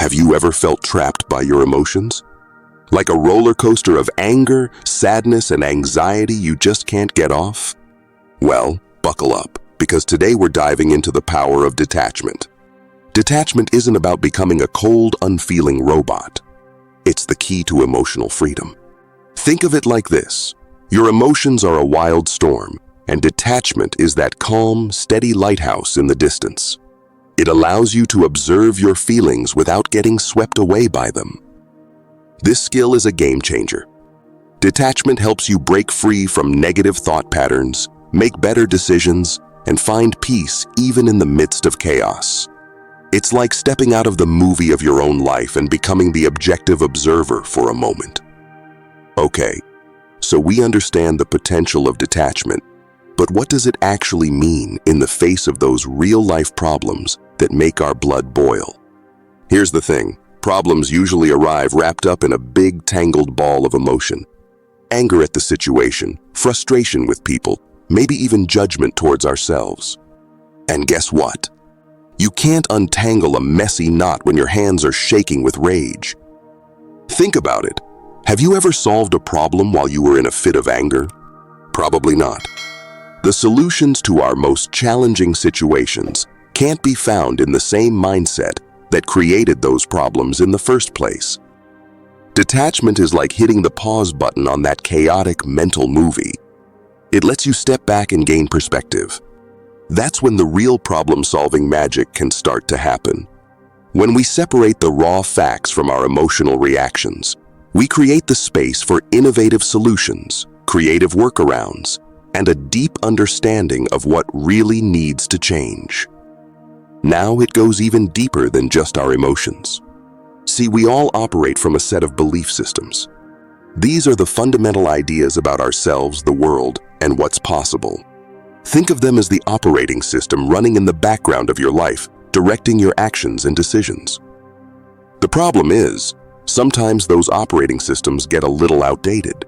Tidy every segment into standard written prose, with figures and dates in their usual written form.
Have you ever felt trapped by your emotions? Like a roller coaster of anger, sadness, and anxiety you just can't get off? Well, buckle up, because today we're diving into the power of detachment. Detachment isn't about becoming a cold, unfeeling robot. It's the key to emotional freedom. Think of it like this. Your emotions are a wild storm, and detachment is that calm, steady lighthouse in the distance. It allows you to observe your feelings without getting swept away by them. This skill is a game changer. Detachment helps you break free from negative thought patterns, make better decisions, and find peace even in the midst of chaos. It's like stepping out of the movie of your own life and becoming the objective observer for a moment. Okay, so we understand the potential of detachment, but what does it actually mean in the face of those real-life problems that make our blood boil? Here's the thing. Problems usually arrive wrapped up in a big, tangled ball of emotion. Anger at the situation, frustration with people, maybe even judgment towards ourselves. And guess what? You can't untangle a messy knot when your hands are shaking with rage. Think about it. Have you ever solved a problem while you were in a fit of anger? Probably not. The solutions to our most challenging situations can't be found in the same mindset that created those problems in the first place. Detachment is like hitting the pause button on that chaotic mental movie. It lets you step back and gain perspective. That's when the real problem-solving magic can start to happen. When we separate the raw facts from our emotional reactions, we create the space for innovative solutions, creative workarounds, and a deep understanding of what really needs to change. Now it goes even deeper than just our emotions. See, we all operate from a set of belief systems. These are the fundamental ideas about ourselves, the world, and what's possible. Think of them as the operating system running in the background of your life, directing your actions and decisions. The problem is, sometimes those operating systems get a little outdated.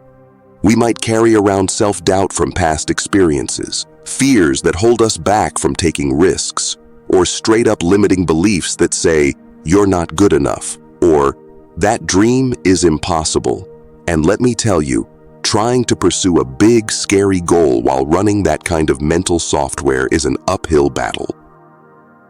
We might carry around self-doubt from past experiences, fears that hold us back from taking risks, or straight-up limiting beliefs that say, "You're not good enough," or "That dream is impossible." And let me tell you, trying to pursue a big, scary goal while running that kind of mental software is an uphill battle.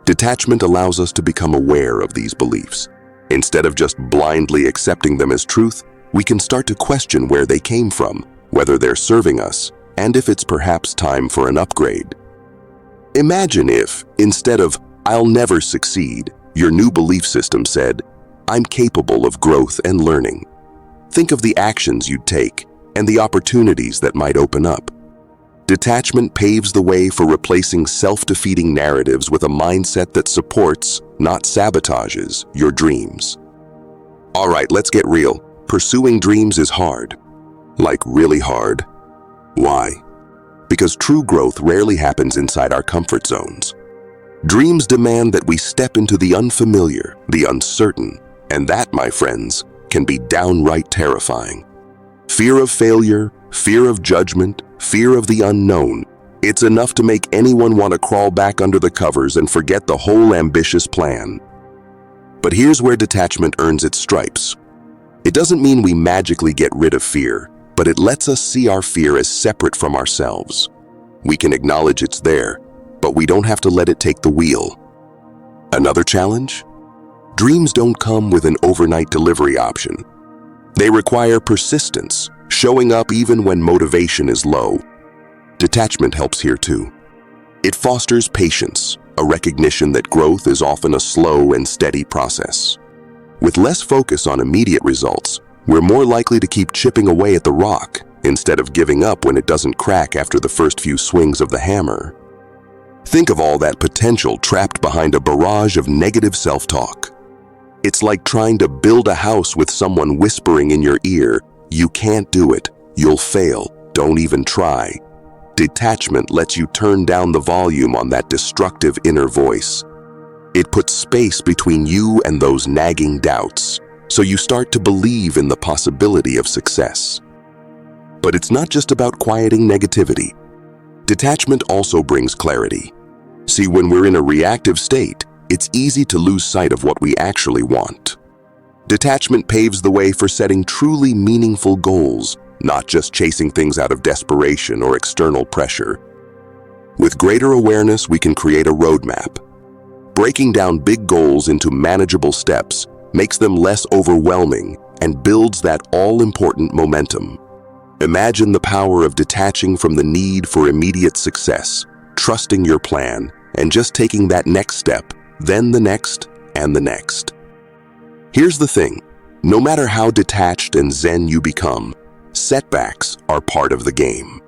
Detachment allows us to become aware of these beliefs. Instead of just blindly accepting them as truth, we can start to question where they came from, whether they're serving us, and if it's perhaps time for an upgrade. Imagine if, instead of "I'll never succeed," your new belief system said, "I'm capable of growth and learning." Think of the actions you'd take and the opportunities that might open up. Detachment paves the way for replacing self-defeating narratives with a mindset that supports, not sabotages, your dreams. All right, let's get real. Pursuing dreams is hard. Like really hard. Why? Because true growth rarely happens inside our comfort zones. Dreams demand that we step into the unfamiliar, the uncertain, and that, my friends, can be downright terrifying. Fear of failure, fear of judgment, fear of the unknown. It's enough to make anyone want to crawl back under the covers and forget the whole ambitious plan. But here's where detachment earns its stripes. It doesn't mean we magically get rid of fear, but it lets us see our fear as separate from ourselves. We can acknowledge it's there, but we don't have to let it take the wheel. Another challenge? Dreams don't come with an overnight delivery option. They require persistence, showing up even when motivation is low. Detachment helps here too. It fosters patience, a recognition that growth is often a slow and steady process. With less focus on immediate results, we're more likely to keep chipping away at the rock instead of giving up when it doesn't crack after the first few swings of the hammer. Think of all that potential trapped behind a barrage of negative self-talk. It's like trying to build a house with someone whispering in your ear, "You can't do it, you'll fail, don't even try." Detachment lets you turn down the volume on that destructive inner voice. It puts space between you and those nagging doubts, so you start to believe in the possibility of success. But it's not just about quieting negativity. Detachment also brings clarity. See, when we're in a reactive state, it's easy to lose sight of what we actually want. Detachment paves the way for setting truly meaningful goals, not just chasing things out of desperation or external pressure. With greater awareness, we can create a roadmap. Breaking down big goals into manageable steps makes them less overwhelming and builds that all-important momentum. Imagine the power of detaching from the need for immediate success, trusting your plan, and just taking that next step, then the next, and the next. Here's the thing, no matter how detached and zen you become, setbacks are part of the game.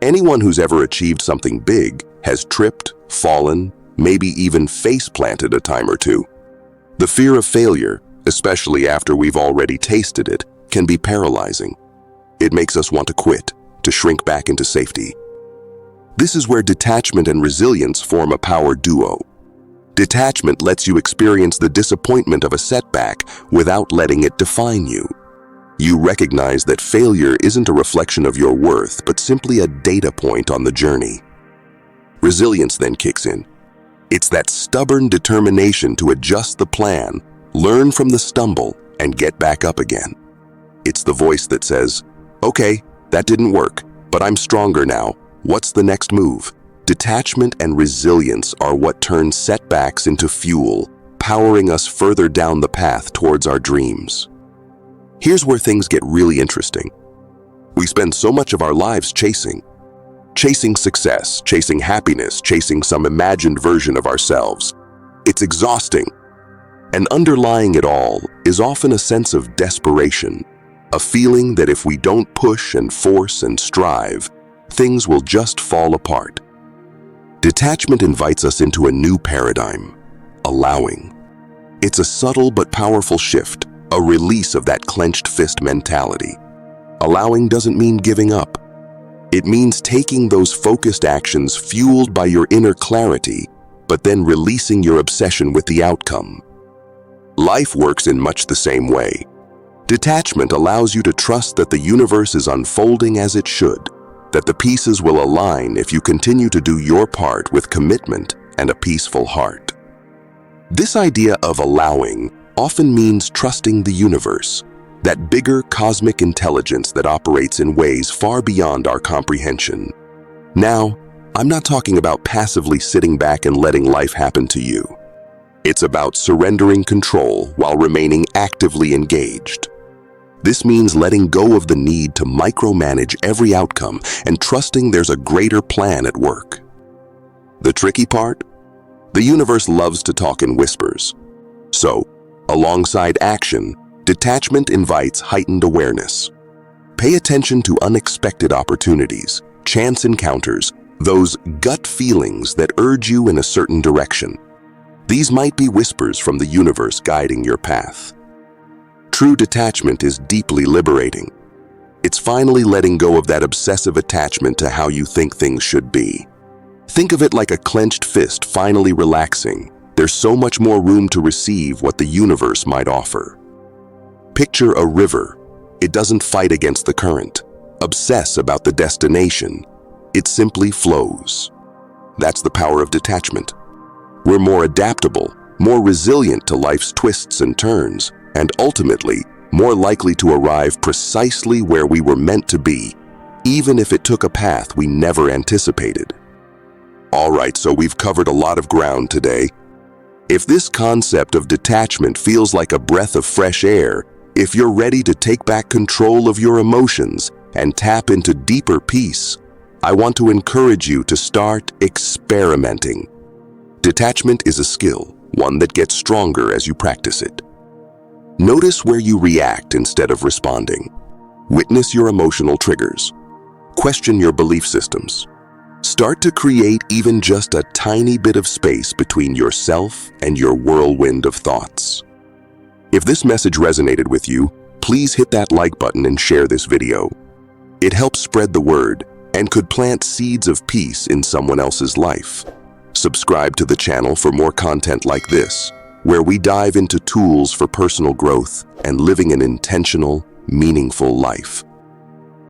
Anyone who's ever achieved something big has tripped, fallen, maybe even face-planted a time or two. The fear of failure, especially after we've already tasted it, can be paralyzing. It makes us want to quit, to shrink back into safety. This is where detachment and resilience form a power duo. Detachment lets you experience the disappointment of a setback without letting it define you. You recognize that failure isn't a reflection of your worth, but simply a data point on the journey. Resilience then kicks in. It's that stubborn determination to adjust the plan, learn from the stumble, and get back up again. It's the voice that says, "Okay, that didn't work, but I'm stronger now. What's the next move?" Detachment and resilience are what turn setbacks into fuel, powering us further down the path towards our dreams. Here's where things get really interesting. We spend so much of our lives chasing success, chasing happiness, chasing some imagined version of ourselves. It's exhausting. And underlying it all is often a sense of desperation, a feeling that if we don't push and force and strive, things will just fall apart. Detachment invites us into a new paradigm, allowing. It's a subtle but powerful shift, a release of that clenched fist mentality. Allowing doesn't mean giving up. It means taking those focused actions fueled by your inner clarity, but then releasing your obsession with the outcome. Life works in much the same way. Detachment allows you to trust that the universe is unfolding as it should, that the pieces will align if you continue to do your part with commitment and a peaceful heart. This idea of allowing often means trusting the universe, that bigger cosmic intelligence that operates in ways far beyond our comprehension. Now, I'm not talking about passively sitting back and letting life happen to you. It's about surrendering control while remaining actively engaged. This means letting go of the need to micromanage every outcome and trusting there's a greater plan at work. The tricky part? The universe loves to talk in whispers. So, alongside action, detachment invites heightened awareness. Pay attention to unexpected opportunities, chance encounters, those gut feelings that urge you in a certain direction. These might be whispers from the universe guiding your path. True detachment is deeply liberating. It's finally letting go of that obsessive attachment to how you think things should be. Think of it like a clenched fist finally relaxing. There's so much more room to receive what the universe might offer. Picture a river. It doesn't fight against the current, obsess about the destination. It simply flows. That's the power of detachment. We're more adaptable, more resilient to life's twists and turns, and ultimately, more likely to arrive precisely where we were meant to be, even if it took a path we never anticipated. All right, so we've covered a lot of ground today. If this concept of detachment feels like a breath of fresh air, if you're ready to take back control of your emotions and tap into deeper peace, I want to encourage you to start experimenting. Detachment is a skill, one that gets stronger as you practice it. Notice where you react instead of responding. Witness your emotional triggers. Question your belief systems. Start to create even just a tiny bit of space between yourself and your whirlwind of thoughts. If this message resonated with you, please hit that like button and share this video. It helps spread the word and could plant seeds of peace in someone else's life. Subscribe to the channel for more content like this, where we dive into tools for personal growth and living an intentional, meaningful life.